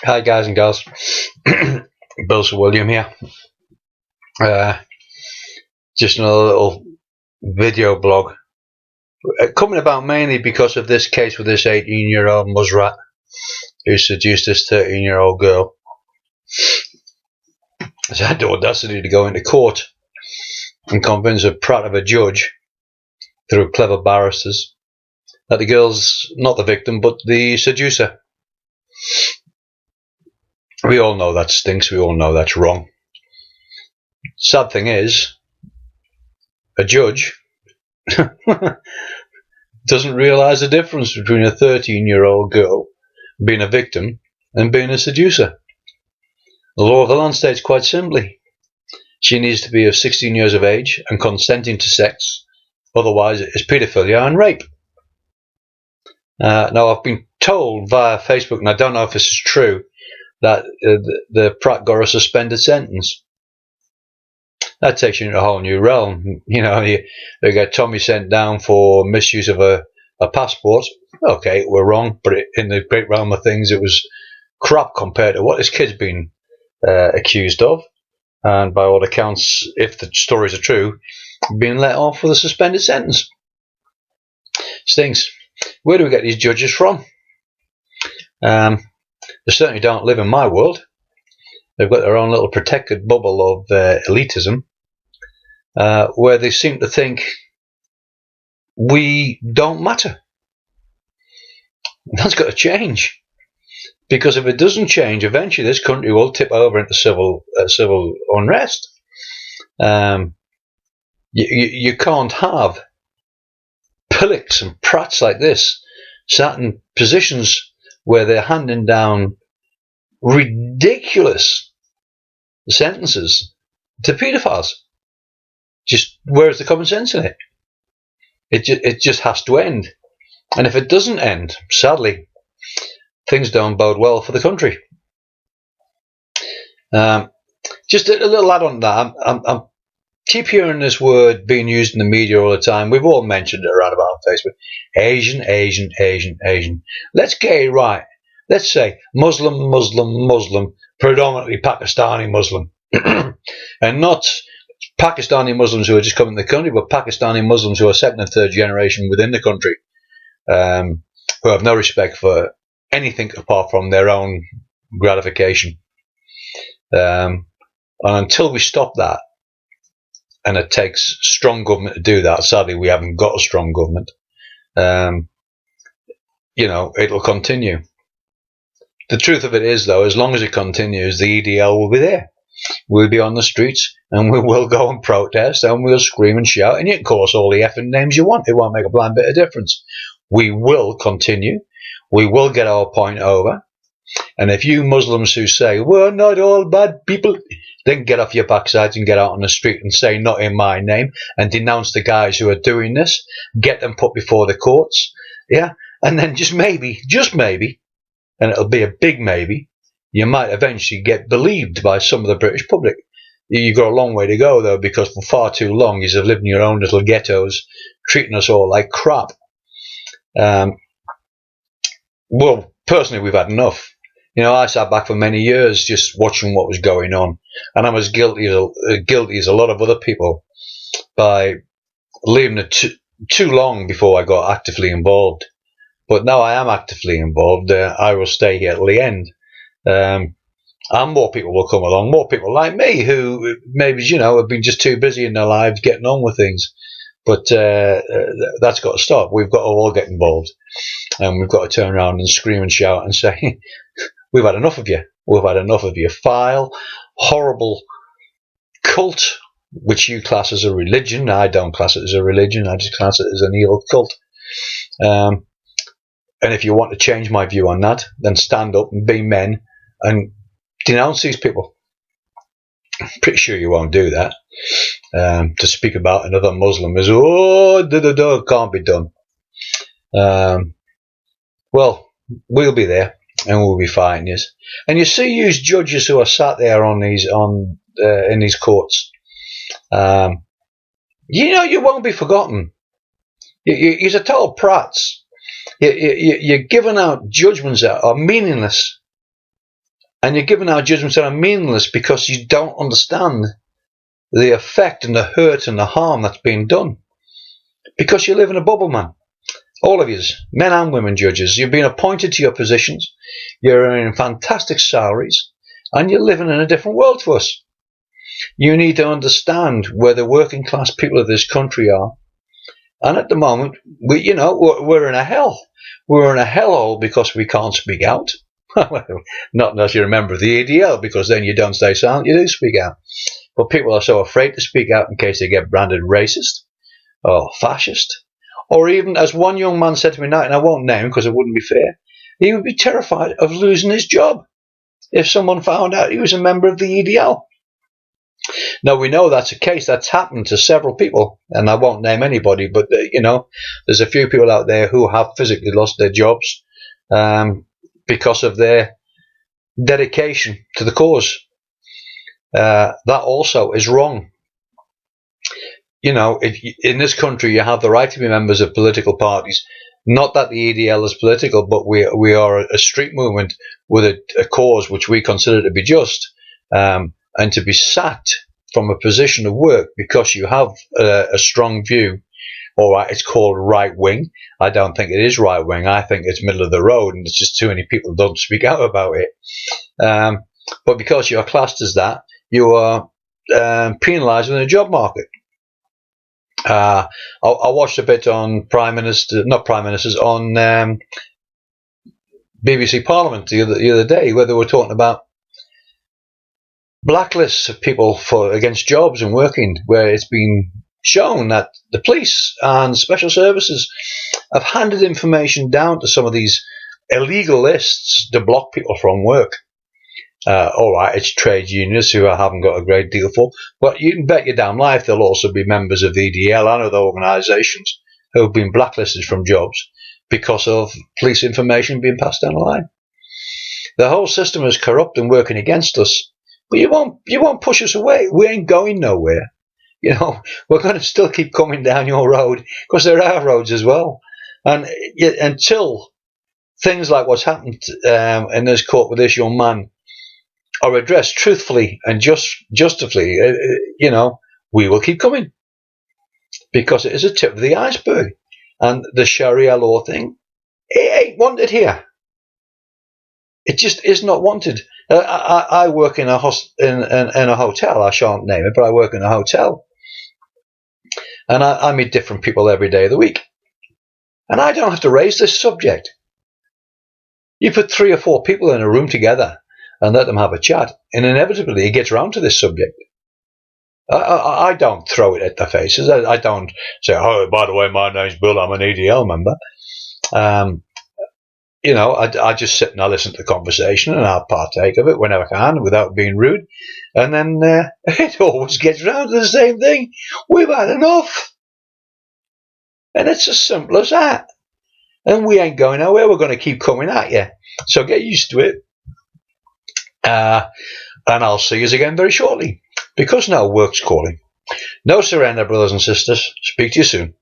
Hi guys and girls, Bill Sir William here. Uh, just another little video blog coming about mainly because of this case with this 18-year-old muzzrat who seduced this 13-year-old girl. Has had the audacity to go into court and convince a prat of a judge through clever barristers that the girl's not the victim but the seducer. We all know that stinks. We all know that's wrong. Sad thing is, a judge doesn't realise the difference between a 13-year-old girl being a victim and being a seducer. The law of the land states quite simply, she needs to be of 16 years of age and consenting to sex, otherwise it is paedophilia and rape. Now I've been told via Facebook, and I don't know if this is true, that the prat got a suspended sentence. That takes you into a whole new realm. They get Tommy sent down for misuse of a passport. Okay, we're wrong, but in the great realm of things, it was crap compared to what this kid's been accused of. And by all accounts, if the stories are true, being let off with a suspended sentence. Stinks. Where do we get these judges from? They certainly don't live in my world. They've got their own little protected bubble of elitism, where they seem to think we don't matter. That's got to change, because if it doesn't change, eventually this country will tip over into civil unrest. You can't have pillocks and prats like this sat in positions where they're handing down ridiculous sentences to paedophiles. Just where's the common sense in it? It just has to end. And if it doesn't end, sadly, things don't bode well for the country. Just a little add on to that. I'm keep hearing this word being used in the media all the time. We've all mentioned it around about on Facebook. Asian, Asian, Asian, Asian. Let's get it right. Let's say Muslim, Muslim, Muslim, predominantly Pakistani Muslim. And not Pakistani Muslims who are just coming to the country, but Pakistani Muslims who are second and third generation within the country, who have no respect for anything apart from their own gratification. And until we stop that, and it takes strong government to do that, sadly we haven't got a strong government, it'll continue. The truth of it is, though, as long as it continues, the EDL will be there. We'll be on the streets, and we will go and protest, and we'll scream and shout, and you can call us all the effing names you want. It won't make a blind bit of difference. We will continue. We will get our point over. And if you Muslims who say, we're not all bad people, then get off your backsides and get out on the street and say, not in my name, and denounce the guys who are doing this, get them put before the courts, yeah, and then just maybe, and it'll be a big maybe, you might eventually get believed by some of the British public. You've got a long way to go, though, because for far too long you've lived in your own little ghettos, treating us all like crap. Well, personally, we've had enough. I sat back for many years just watching what was going on, and I'm as guilty as a lot of other people by leaving it too long before I got actively involved. But now I am actively involved. I will stay here till the end. And more people will come along, more people like me who maybe, have been just too busy in their lives getting on with things. But that's got to stop. We've got to all get involved, and we've got to turn around and scream and shout and say, we've had enough of you. We've had enough of your vile, horrible cult, which you class as a religion. I don't class it as a religion. I just class it as an evil cult. And if you want to change my view on that, then stand up and be men and denounce these people. I'm pretty sure you won't do that. To speak about another Muslim is, can't be done. Well, we'll be there and we'll be fighting you. And you see these judges who are sat there in these courts. You won't be forgotten. You're total prats. You're giving out judgments that are meaningless. And you're giving out judgments that are meaningless because you don't understand the effect and the hurt and the harm that's being done. Because you live in a bubble, man. All of you, men and women judges, you've been appointed to your positions, you're earning fantastic salaries, and you're living in a different world to us. You need to understand where the working class people of this country are. And at the moment, we're in a hell. We're in a hellhole because we can't speak out. Not unless you're a member of the ADL, because then you don't stay silent, you do speak out. But people are so afraid to speak out in case they get branded racist or fascist. Or even, as one young man said to me tonight, and I won't name him because it wouldn't be fair, he would be terrified of losing his job if someone found out he was a member of the EDL. Now, we know that's a case that's happened to several people, and I won't name anybody, but, there's a few people out there who have physically lost their jobs because of their dedication to the cause. That also is wrong. In this country, you have the right to be members of political parties. Not that the EDL is political, but we are a street movement with a cause which we consider to be just. And to be sacked from a position of work because you have a strong view, all right, it's called right wing. I don't think it is right wing. I think it's middle of the road, and it's just too many people don't speak out about it. But because you're classed as that, you are penalised in the job market. I watched a bit on on BBC Parliament the other day, where they were talking about blacklists of people against jobs and working, where it's been shown that the police and special services have handed information down to some of these illegal lists to block people from work. All right, it's trade unions who I haven't got a great deal for, but you can bet your damn life they'll also be members of the EDL and other organisations who have been blacklisted from jobs because of police information being passed down the line. The whole system is corrupt and working against us. But you won't push us away. We ain't going nowhere. We're going to still keep coming down your road because there are roads as well. And until things like what's happened in this court with this young man are addressed truthfully and justifully, we will keep coming because it is a tip of the iceberg. And the Sharia law thing, it ain't wanted here. It just is not wanted. I work in a hotel. I shan't name it, but I work in a hotel, and I meet different people every day of the week, and I don't have to raise this subject. You put 3 or 4 people in a room together and let them have a chat, and inevitably it gets round to this subject. I don't throw it at their faces. I don't say, "Oh, by the way, my name's Bill. I'm an EDL member." I just sit and I listen to the conversation and I'll partake of it whenever I can without being rude. And then it always gets round to the same thing. We've had enough. And it's as simple as that. And we ain't going nowhere. We're going to keep coming at you. So get used to it. And I'll see you again very shortly. Because now work's calling. No surrender, brothers and sisters. Speak to you soon.